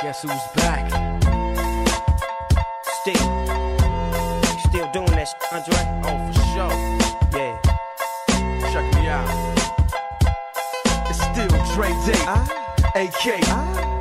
Guess who's back? Still doing that shit, Andre? Oh, for sure. Yeah. Check me out. It's still Dre Day, AK.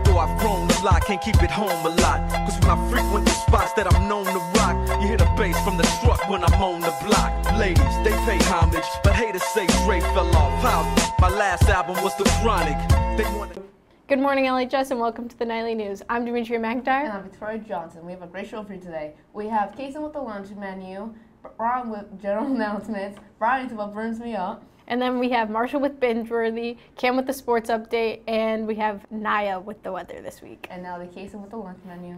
Though I've grown a lot, can't keep it home a lot. Cause when I frequent the spots that I'm known to rock, you hear the bass from the truck when I'm on the block. Ladies, they pay homage, but haters say Dre fell off. How? My last album was The Chronic. They wanted. Good morning, LHS, and welcome to the Nightly News. I'm Demetria McIntyre. And I'm Victoria Johnson. We have a great show for you today. We have Kason with the lunch menu, Brian with general announcements, Brian to what burns me up. And then we have Marshall with Bingeworthy, Cam with the sports update, and we have Naya with the weather this week. And now the Kason with the lunch menu.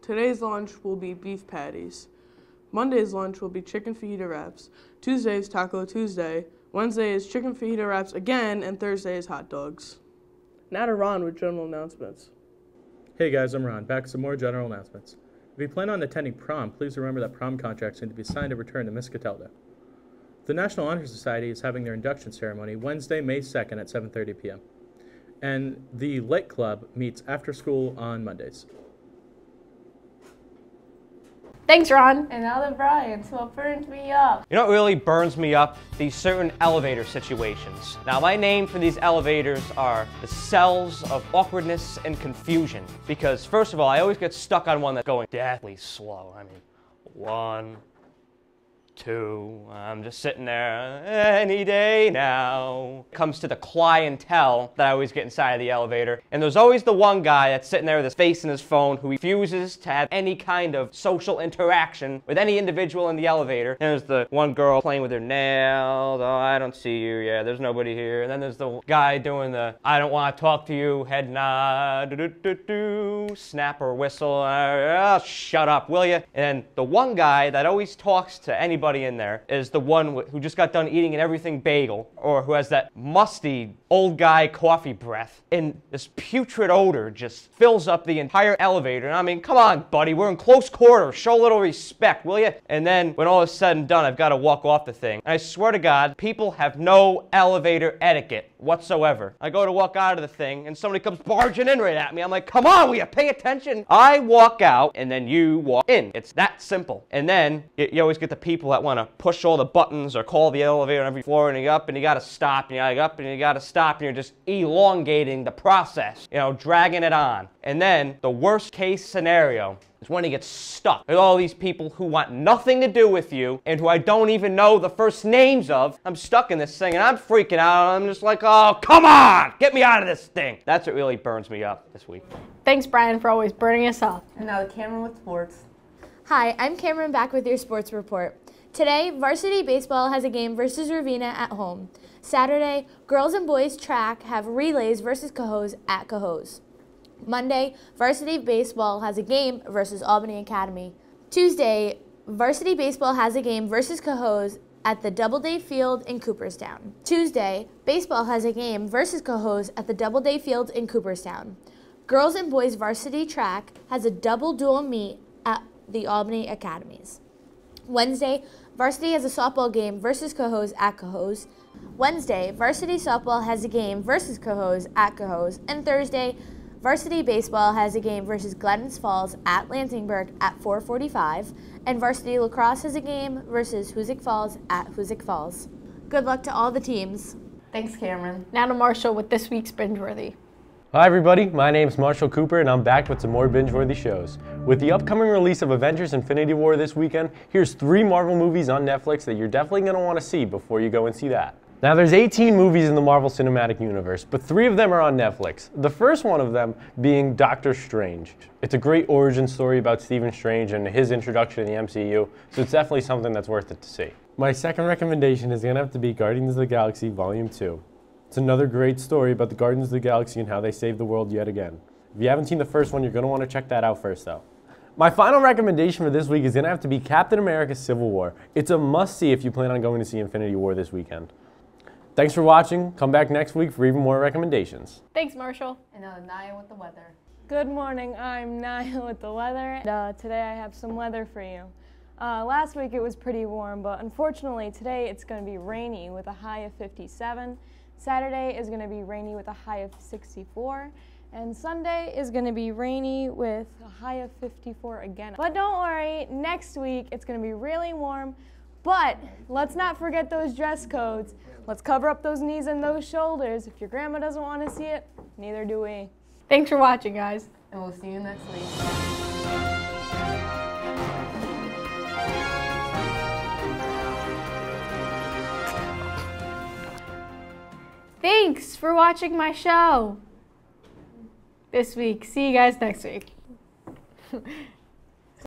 Today's lunch will be beef patties. Monday's lunch will be chicken fajita wraps. Tuesday is Taco Tuesday. Wednesday is chicken fajita wraps again, and Thursday is hot dogs. Now to Ron with general announcements. Hey guys, I'm Ron, back with some more general announcements. If you plan on attending prom, please remember that prom contracts need to be signed and returned to Miss Cataldo. The National Honor Society is having their induction ceremony Wednesday, May 2nd at 7:30 p.m. And the Lake Club meets after school on Mondays. Thanks, Ron. And now to Brian to what burns me up. You know what really burns me up? These certain elevator situations. Now, my name for these elevators are the cells of awkwardness and confusion. Because, first of all, I always get stuck on one that's going deathly slow. I mean, 1, 2, I'm just sitting there any day now. It comes to the clientele that I always get inside of the elevator. And there's always the one guy that's sitting there with his face in his phone who refuses to have any kind of social interaction with any individual in the elevator. And there's the one girl playing with her nails. Oh, I don't see you. Yeah, there's nobody here. And then there's the guy doing the I don't want to talk to you, head nod, snap or whistle. Oh, shut up, will you? And the one guy that always talks to anybody in there is the one who just got done eating an everything bagel, or who has that musty old guy coffee breath, and this putrid odor just fills up the entire elevator. And I mean, come on, buddy, we're in close quarters, show a little respect, will you? And then when all is said and done, I've got to walk off the thing. And I swear to God, people have no elevator etiquette whatsoever. I go to walk out of the thing and somebody comes barging in right at me. I'm like, come on, will you pay attention? I walk out and then you walk in. It's that simple. And then you always get the people that want to push all the buttons or call the elevator on every floor, and you up and you got to stop, and you got to up and you got to stop, and you're just elongating the process, you know, dragging it on. And then the worst case scenario is when he gets stuck with all these people who want nothing to do with you and who I don't even know the first names of. I'm stuck in this thing and I'm freaking out. I'm just like, oh, come on, get me out of this thing. That's what really burns me up this week. Thanks, Brian, for always burning us up. And now the Cameron with sports. Hi, I'm Cameron, back with your sports report. Today, varsity baseball has a game versus Ravina at home. Saturday, girls and boys track have relays versus Cohoes at Cohoes. Monday, varsity baseball has a game versus Albany Academy. Tuesday, varsity baseball has a game versus Cohoes at the Doubleday Field in Cooperstown. Tuesday, baseball has a game versus Cohoes at the Doubleday Field in Cooperstown. Girls and boys varsity track has a double dual meet at the Albany Academies. Wednesday, varsity has a softball game versus Cohoes at Cohoes. Wednesday, varsity softball has a game versus Cohoes at Cohoes. And Thursday, varsity baseball has a game versus Glennons Falls at Lansingburg at 4:45. And varsity lacrosse has a game versus Hoosick Falls at Hoosick Falls. Good luck to all the teams. Thanks, Cameron. Now to Marshall with this week's Bingeworthy. Hi everybody, my name's Marshall Cooper and I'm back with some more binge-worthy shows. With the upcoming release of Avengers Infinity War this weekend, here's 3 Marvel movies on Netflix that you're definitely going to want to see before you go and see that. Now there's 18 movies in the Marvel Cinematic Universe, but 3 of them are on Netflix. The first one of them being Doctor Strange. It's a great origin story about Stephen Strange and his introduction to the MCU, so it's definitely something that's worth it to see. My second recommendation is going to have to be Guardians of the Galaxy Volume 2. It's another great story about the Guardians of the Galaxy and how they saved the world yet again. If you haven't seen the first one, you're going to want to check that out first though. My final recommendation for this week is going to have to be Captain America Civil War. It's a must-see if you plan on going to see Infinity War this weekend. Thanks for watching. Come back next week for even more recommendations. Thanks, Marshall. And now Naya with the weather. Good morning, I'm Naya with the weather. Today I have some weather for you. Last week it was pretty warm, but unfortunately today it's going to be rainy with a high of 57. Saturday is going to be rainy with a high of 64. And Sunday is going to be rainy with a high of 54 again. But don't worry, next week it's going to be really warm. But let's not forget those dress codes. Let's cover up those knees and those shoulders. If your grandma doesn't want to see it, neither do we. Thanks for watching, guys. And we'll see you next week. Thanks for watching my show this week. See you guys next week.